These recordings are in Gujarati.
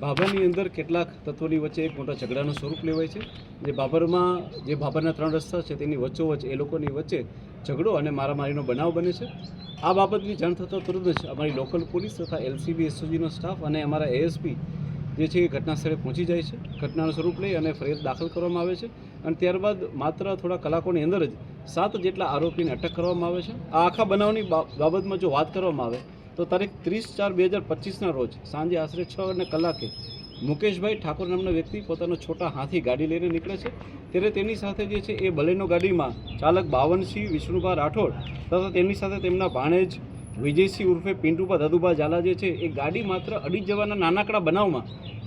ભાભરની અંદર કેટલાક તત્વોની વચ્ચે એક મોટા ઝઘડાનું સ્વરૂપ લેવાય છે. જે ભાભરના 3 રસ્તા છે તેની વચ્ચોવચ્ચ એ લોકોની વચ્ચે ઝઘડો અને મારામારીનો બનાવ બને છે. આ બાબતની જાણ થતાં તુરંત જ અમારી લોકલ પોલીસ તથા એલસીબી એસઓજીનો સ્ટાફ અને અમારા એએસપી જે છે એ ઘટના સ્થળે પહોંચી જાય છે. ઘટનાનું સ્વરૂપ લઈ અને ફરિયાદ દાખલ કરવામાં આવે છે અને ત્યારબાદ માત્ર થોડા કલાકોની અંદર જ 7 જેટલા આરોપીને અટક કરવામાં આવે છે. આ આખા બનાવની બાબતમાં જો વાત કરવામાં આવે તો તારીખ 30/4/2025ના રોજ સાંજે આશરે 6 કલાકે મુકેશભાઈ ઠાકોર નામના વ્યક્તિ પોતાનો છોટા હાથી ગાડી લઈને નીકળે છે. ત્યારે તેની સાથે જે છે એ બલેનો ગાડીમાં ચાલક બાવનસિંહ વિષ્ણુભા રાઠોડ તથા તેમની સાથે તેમના ભાણેજ વિજયસિંહ ઉર્ફે પિન્ટુભા દાદુભા ઝાલા જે છે એ ગાડી માત્ર અડી જવાના નાનકડા બનાવમાં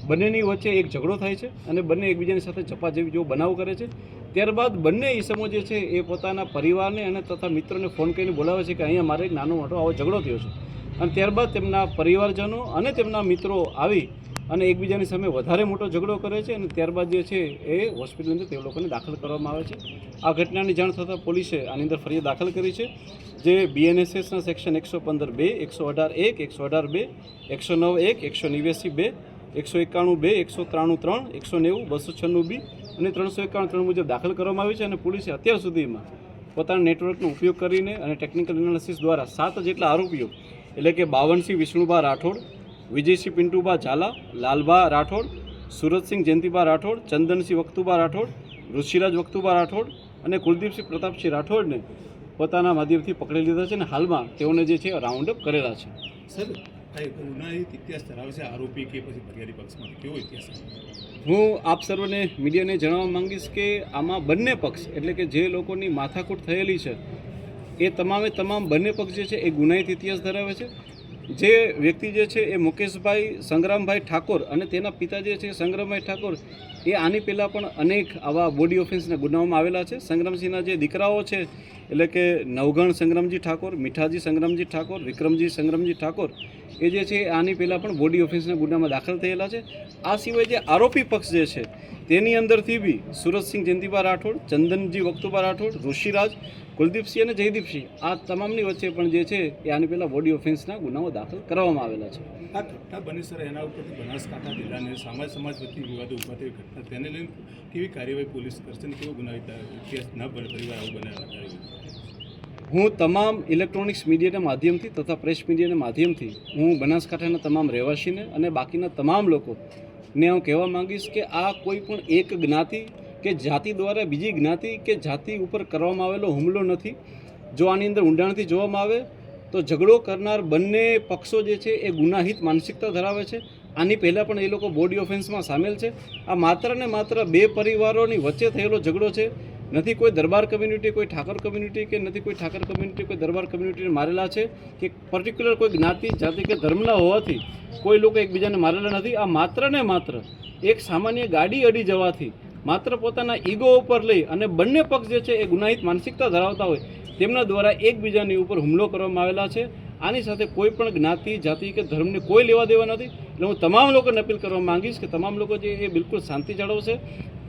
બંનેની વચ્ચે એક ઝઘડો થાય છે અને બંને એકબીજાની સાથે ઝપાઝપી જેવો બનાવ કરે છે. ત્યારબાદ બંને ઈસમો જે છે એ પોતાના પરિવારને અને તથા મિત્રોને ફોન કરીને બોલાવે છે કે અહીંયા મારે એક નાનો મોટો આવો ઝઘડો થયો છે અને ત્યારબાદ તેમના પરિવારજનો અને તેમના મિત્રો આવી અને એકબીજાની સામે વધારે મોટો ઝઘડો કરે છે અને ત્યારબાદ જે છે એ હોસ્પિટલની અંદર તે લોકોને દાખલ કરવામાં આવે છે. આ ઘટનાની જાણ થતાં પોલીસે આની અંદર ફરિયાદ દાખલ કરી છે, જે BNSSના સેક્શન 115(2), 118(1), 118(2), 109(1), 189(2), 191(2), 193(3), 190, 296(b) અને 351(3) મુજબ દાખલ કરવામાં આવી છે અને પોલીસે અત્યાર સુધીમાં પોતાના નેટવર્કનો ઉપયોગ કરીને અને ટેકનિકલ એનાલિસિસ દ્વારા 7 જેટલા આરોપીઓ એટલે કે બાવનસિંહ વિષ્ણુભા રાઠોડ, વિજયસિંહ પિન્ટુભા ઝાલા, લાલભા રાઠોડ, સુરતસિંહ જયંતિભા રાઠોડ, ચંદનસિંહ વખતુભા રાઠોડ, ઋષિરાજ વખતુભા રાઠોડ અને કુલદીપસિંહ પ્રતાપસિંહ રાઠોડને પોતાના માધ્યમથી પકડી લીધા છે અને હાલમાં તેઓને જે છે રાઉન્ડ અપ કરેલા છે. સર, આ ગુનાહિત ઇતિહાસ ધરાવે છે આરોપી કે પછી ફરિયાદી પક્ષમાં કેવો ઇતિહાસ? હું આપ સર્વને મીડિયાને જણાવવા માંગીશ કે આમાં બંને પક્ષ એટલે કે જે લોકોની માથાકૂટ થયેલી છે એ તમામ બંને પક્ષ જે છે એ ગુનાહિત ઇતિહાસ ધરાવે છે. જે વ્યક્તિ જે છે એ મુકેશભાઈ સંગ્રામભાઈ ઠાકોર અને તેના પિતા જે છે સંગ્રામભાઈ ઠાકોર એ આની પહેલાં પણ અનેક આવા બોડી ઓફેન્સના ગુનાઓમાં આવેલા છે. સંગ્રામસિંહના જે દીકરાઓ છે એટલે કે નવગણ સંગ્રામજી ઠાકોર, મીઠાજી સંગ્રામજી ઠાકોર, વિક્રમજી સંગ્રામજી ઠાકોર એ જે છે આની પહેલાં પણ બોડી ઓફેન્સના ગુનામાં દાખલ થયેલા છે. આ સિવાય જે આરોપી પક્ષ જે છે તેની અંદરથી બી સુરતસિંહ જયંતિભા રાઠોડ, ચંદનજી વખતુભા રાઠોડ, ઋષિરાજ, કુલદીપસિંહ અને જયદીપસિંહ આ તમામની વચ્ચે પણ જે છે એ આની પહેલાં બોડી ઓફેન્સના ગુનાઓ દાખલ કરવામાં આવેલા છે. આ ઘટના બની સર, એના ઉપરથી બનાસકાંઠા જિલ્લાને સમાજ વચ્ચે વિવાદો ઉભા થઈ ઘટના તેને લઈને કેવી કાર્યવાહી પોલીસ કરશે અને કેવો ગુનાહિત કેસ ન બને પરિવાર આવું બનાવેલા? હું તમામ ઇલેક્ટ્રોનિક્સ મીડિયાના માધ્યમથી તથા પ્રેસ મીડિયાના માધ્યમથી હું બનાસકાંઠાના તમામ રહેવાસીને અને બાકીના તમામ લોકોને હું કહેવા માંગીશ કે આ કોઈ પણ એક જ્ઞાતિ કે જાતિ દ્વારા બીજી જ્ઞાતિ કે જાતિ ઉપર કરવામાં આવેલો હુમલો નથી. જો આની અંદર ઊંડાણથી જોવામાં આવે તો ઝઘડો કરનાર બંને પક્ષો જે છે એ ગુનાહિત માનસિકતા ધરાવે છે. આની પહેલાં પણ એ લોકો બોડી ઓફેન્સમાં સામેલ છે. આ માત્ર ને માત્ર બે પરિવારોની વચ્ચે થયેલો ઝઘડો છે. નથી કોઈ દરબાર કમ્યુનિટી, કોઈ ઠાકર કમ્યુનિટી કે નથી કોઈ ઠાકર કમ્યુનિટી કોઈ દરબાર કમ્યુનિટીને મારેલા છે કે પર્ટિક્યુલર કોઈ જ્ઞાતિ જાતિ કે ધર્મના હોવાથી કોઈ લોકો એકબીજાને મારેલા નથી. આ માત્ર ને માત્ર એક સામાન્ય ગાડી અડી જવાથી માત્ર પોતાના ઈગો ઉપર લઈ અને બંને પક્ષ જે છે એ ગુનાહિત માનસિકતા ધરાવતા હોય તેમના દ્વારા એકબીજાની ઉપર હુમલો કરવામાં આવેલા છે. આની સાથે કોઈ પણ જ્ઞાતિ જાતિ કે ધર્મને કોઈ લેવા દેવા નથી. એટલે હું તમામ લોકોને અપીલ કરવા માંગીશ કે તમામ લોકો જે એ બિલકુલ શાંતિ જાળવશે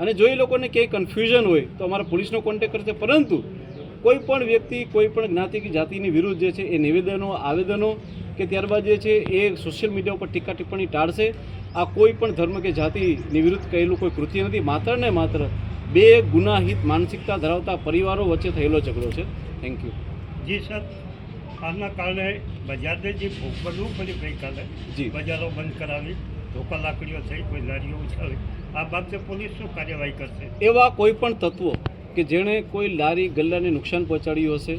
અને જો એ લોકોને ક્યાંય કન્ફ્યુઝન હોય તો અમારા પોલીસનો કોન્ટેક્ટ કરશે, પરંતુ કોઈ પણ વ્યક્તિ કોઈ પણ જ્ઞાતિ કે જાતિની વિરુદ્ધ જે છે એ નિવેદનો, આવેદનો કે ત્યારબાદ જે છે એ સોશિયલ મીડિયા ઉપર ટીકા ટિપ્પણી ટાળશે. આ કોઈ પણ ધર્મ કે જાતિની વિરુદ્ધ કહેલું કોઈ કૃત્ય નથી. માત્ર ને માત્ર બે ગુનાહિત માનસિકતા ધરાવતા પરિવારો વચ્ચે થયેલો ઝઘડો છે. Thank you. જી સર, આના કારણે બજારને જે ભોગ બનવું પડ્યું ગઈકાલે, બજારો બંધ કરાવી, ધોકા લાકડીઓ થઈ, કોઈ લારીઓ ઉછાળી, આ બાબતે પોલીસ શું કાર્યવાહી કરશે? એવા કોઈ પણ તત્વો કે જેણે કોઈ લારી ગલ્લાને નુકસાન પહોંચાડ્યું હશે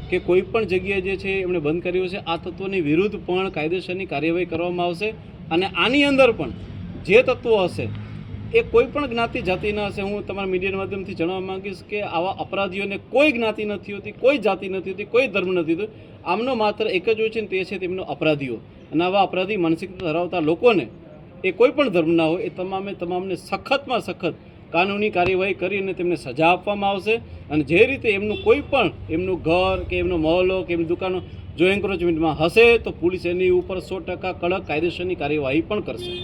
કે કોઈ પણ જગ્યાએ જે છે એમણે બંધ કર્યું હશે, આ તત્વોની વિરુદ્ધ પણ કાયદેસરની કાર્યવાહી કરવામાં આવશે. અને આની અંદર પણ જે તત્વો હશે એ કોઈ પણ જ્ઞાતિ જાતિના હશે. હું તમારા મીડિયાના માધ્યમથી જણાવવા માંગીશ કે આવા અપરાધીઓને કોઈ જ્ઞાતિ નથી હોતી, કોઈ જાતિ નથી હોતી, કોઈ ધર્મ નથી હોતો. આમનો માત્ર એક જ હોય છે ને તે છે તેમનો અપરાધીઓ. અને આવા અપરાધી માનસિકતા ધરાવતા લોકોને એ કોઈ પણ ધર્મના હોય એ તમામને સખતમાં સખત કાનૂની કાર્યવાહી કરી અને તેમને સજા આપવામાં આવશે. અને જે રીતે એમનું કોઈ પણ એમનું ઘર કે એમનો મહોલ્લો કે એમની દુકાનો જો એન્ક્રોચમેન્ટમાં હશે તો પોલીસ એની ઉપર 100% કડક કાયદેસરની કાર્યવાહી પણ કરશે.